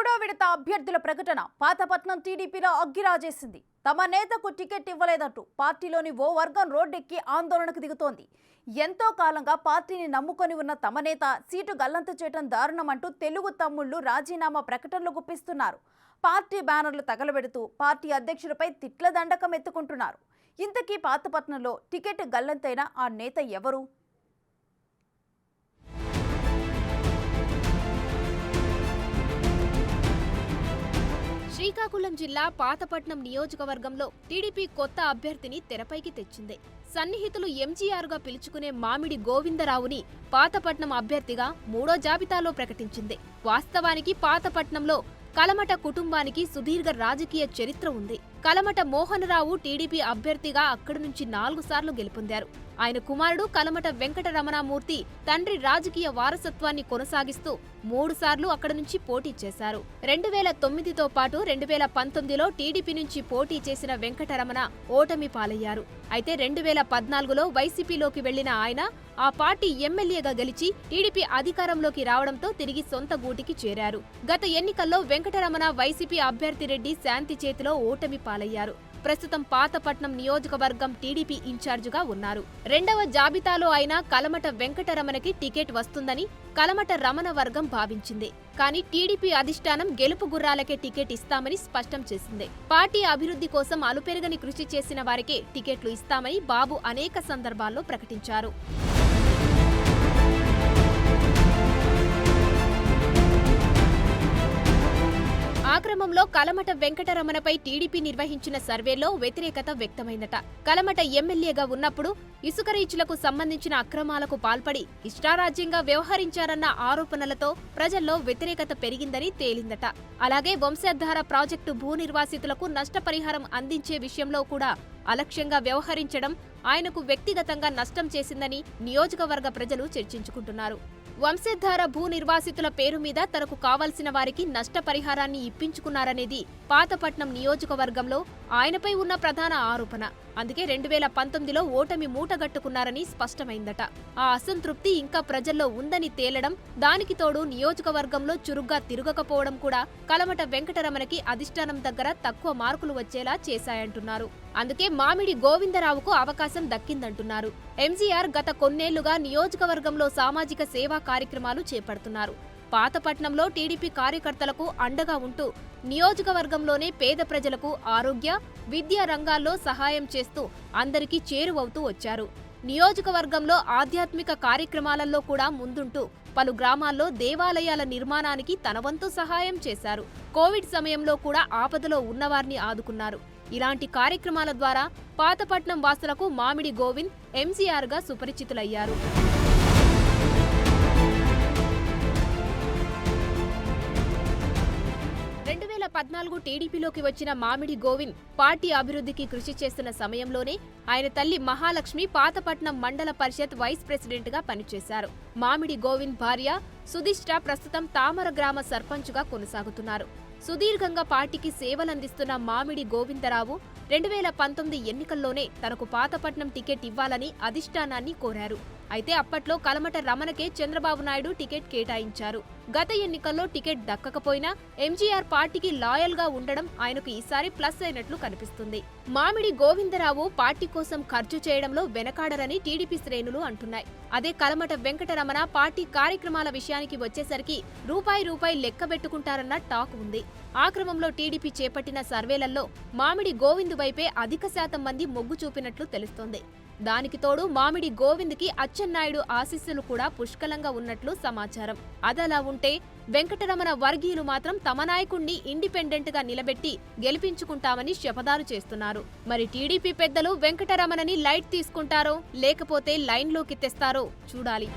మూడో విడత అభ్యర్థుల ప్రకటన పాతపట్నం టీడీపీలో అగ్గిరాజేసింది. తమ నేతకు టికెట్ ఇవ్వలేదంటూ పార్టీలోని ఓ వర్గం రోడ్డెక్కి ఆందోళనకు దిగుతోంది. ఎంతో కాలంగా పార్టీని నమ్ముకొని ఉన్న తమ నేత సీటు గల్లంతు చేయడం దారుణమంటూ తెలుగు తమ్ముళ్లు రాజీనామా ప్రకటనలు గుప్పిస్తున్నారు. పార్టీ బ్యానర్లు తగలబెడుతూ పార్టీ అధ్యక్షుడిపై తిట్ల దండకం ఎత్తుకుంటున్నారు. ఇంతకీ పాతపట్నంలో టికెట్ గల్లంతైన ఆ నేత ఎవరు? శ్రీకాకుళం జిల్లా పాతపట్నం నియోజకవర్గంలో టీడీపీ కొత్త అభ్యర్థిని తెరపైకి తెచ్చింది. సన్నిహితులు ఎంజీఆర్గా పిలుచుకునే మామిడి గోవిందరావుని పాతపట్నం అభ్యర్థిగా మూడో జాబితాలో ప్రకటించింది. వాస్తవానికి పాతపట్నంలో కలమట కుటుంబానికి సుదీర్ఘ రాజకీయ చరిత్ర ఉంది. కలమట మోహనరావు టీడీపీ అభ్యర్థిగా అక్కడి నుంచి 4 సార్లు గెలుపొందారు. ఆయన కుమారుడు కలమట వెంకటరమణమూర్తి తండ్రి రాజకీయ వారసత్వాన్ని కొనసాగిస్తూ 3 సార్లు అక్కడి నుంచి పోటీ చేశారు. 2009తో పాటు 2019లో టీడీపీ నుంచి పోటీ చేసిన వెంకటరమణ ఓటమి పాలయ్యారు. అయితే 2014లో వైసీపీలోకి వెళ్లిన ఆయన ఆ పార్టీ ఎమ్మెల్యేగా గెలిచి టీడీపీ అధికారంలోకి రావడంతో తిరిగి సొంత గూటికి చేరారు. గత ఎన్నికల్లో వెంకటరమణ వైసీపీ అభ్యర్థి రెడ్డి శాంతి చేతిలో ఓటమి పాలయ్యారు. ప్రస్తుతం పాతపట్నం నియోజకవర్గం టీడీపీ ఇన్ఛార్జిగా ఉన్నారు. రెండవ జాబితాలో అయినా కలమట వెంకటరమణకి టికెట్ వస్తుందని కలమట రమణ వర్గం భావించింది. కానీ టీడీపీ అధిష్టానం గెలుపు గుర్రాలకే టికెట్ ఇస్తామని స్పష్టం చేసింది. పార్టీ అభివృద్ధి కోసం అలుపెరగని కృషి చేసిన వారికే టికెట్లు ఇస్తామని బాబు అనేక సందర్భాల్లో ప్రకటించారు. ఆ క్రమంలో కలమట వెంకటరమణపై టీడీపీ నిర్వహించిన సర్వేలో వ్యతిరేకత వ్యక్తమైందట. కలమట ఎమ్మెల్యేగా ఉన్నప్పుడు ఇసుక రీచ్లకు సంబంధించిన అక్రమాలకు పాల్పడి ఇష్టారాజ్యంగా వ్యవహరించారన్న ఆరోపణలతో ప్రజల్లో వ్యతిరేకత పెరిగిందని తేలిందట. అలాగే వంశధార ప్రాజెక్టు భూ నిర్వాసితులకు నష్టపరిహారం అందించే విషయంలో కూడా అలక్ష్యంగా వ్యవహరించడం ఆయనకు వ్యక్తిగతంగా నష్టం చేసిందని నియోజకవర్గ ప్రజలు చర్చించుకుంటున్నారు. వంశధార భూ నిర్వాసితుల పేరు మీద తనకు కావాల్సిన వారికి నష్టపరిహారాన్ని ఇప్పించుకున్నారనేది పాతపట్నం నియోజకవర్గంలో ఆయనపై ఉన్న ప్రధాన ఆరోపణ. అందుకే 2019లో ఓటమి మూటగట్టుకున్నారని స్పష్టమైందట. ఆ అసంతృప్తి ఇంకా ప్రజల్లో ఉందని తేలడం, దానికి తోడు నియోజకవర్గంలో చురుగ్గా తిరగకపోవడం కూడా కలమట వెంకటరమణకి అధిష్టానం దగ్గర తక్కువ మార్కులు వచ్చేలా చేశాయంటున్నారు. అందుకే మామిడి గోవిందరావుకు అవకాశం దక్కిందంటున్నారు. ఎంజీఆర్ గత కొన్నేళ్లుగా నియోజకవర్గంలో సామాజిక సేవా కార్యక్రమాలు చేపడుతున్నారు. పాతపట్నంలో టీడీపీ కార్యకర్తలకు అండగా ఉంటూ నియోజకవర్గంలోనే పేద ప్రజలకు ఆరోగ్య, విద్యా రంగాల్లో సహాయం చేస్తూ అందరికీ చేరువవుతూ వచ్చారు. నియోజకవర్గంలో ఆధ్యాత్మిక కార్యక్రమాలలో కూడా ముందుంటూ పలు గ్రామాల్లో దేవాలయాల నిర్మాణానికి తన వంతు సహాయం చేశారు. కోవిడ్ సమయంలో కూడా ఆపదలో ఉన్నవారిని ఆదుకున్నారు. ఇలాంటి కార్యక్రమాల ద్వారా పాతపట్నం వాసులకు మామిడి గోవింద్ ఎంజీఆర్గా సుపరిచితులయ్యారు. 2014 టీడీపీలోకి వచ్చిన మామిడి గోవింద్ పార్టీ అభివృద్ధికి కృషి చేస్తున్న సమయంలోనే ఆయన తల్లి మహాలక్ష్మి పాతపట్నం మండల పరిషత్ వైస్ ప్రెసిడెంట్గా పనిచేశారు. మామిడి గోవింద్ భార్య సుధిష్ట ప్రస్తుతం తామర గ్రామ సర్పంచ్గా కొనసాగుతున్నారు. సుదీర్ఘంగా పార్టీకి సేవలందిస్తున్న మామిడి గోవిందరావు 2019 ఎన్నికల్లోనే తనకు పాతపట్నం టికెట్ ఇవ్వాలని అధిష్టానాన్ని కోరారు. అయితే అప్పట్లో కలమట రమణకే చంద్రబాబు నాయుడు టికెట్ కేటాయించారు. గత ఎన్నికల్లో టికెట్ దక్కకపోయినా ఎంజీఆర్ పార్టీకి లాయల్గా ఉండడం ఆయనకు ఈసారి ప్లస్ అయినట్లు కనిపిస్తుంది. మామిడి గోవిందరావు పార్టీ కోసం ఖర్చు చేయడంలో వెనకాడరని టీడీపీ శ్రేణులు అంటున్నాయి. అదే కలమట వెంకటరమణ పార్టీ కార్యక్రమాల విషయానికి వచ్చేసరికి రూపాయి లెక్కబెట్టుకుంటారన్న టాక్ ఉంది. ఆ క్రమంలో టీడీపీ చేపట్టిన సర్వేలలో మామిడి గోవింద్ వైపే అధిక శాతం మంది మొగ్గు చూపినట్లు తెలుస్తోంది. దానికి తోడు మామిడి గోవింద్కి అచ్చెన్నాయుడు ఆశీస్సులు కూడా పుష్కలంగా ఉన్నట్లు సమాచారం. అదలా ఉంటే వెంకటరమణ వర్గీయులు మాత్రం తమ నాయకుణ్ణి ఇండిపెండెంట్గా నిలబెట్టి గెలిపించుకుంటామని శపథాలు చేస్తున్నారు. మరి టీడీపీ పెద్దలు వెంకటరమణని లైట్ తీసుకుంటారో లేకపోతే లైన్లోకి తెస్తారో చూడాలి.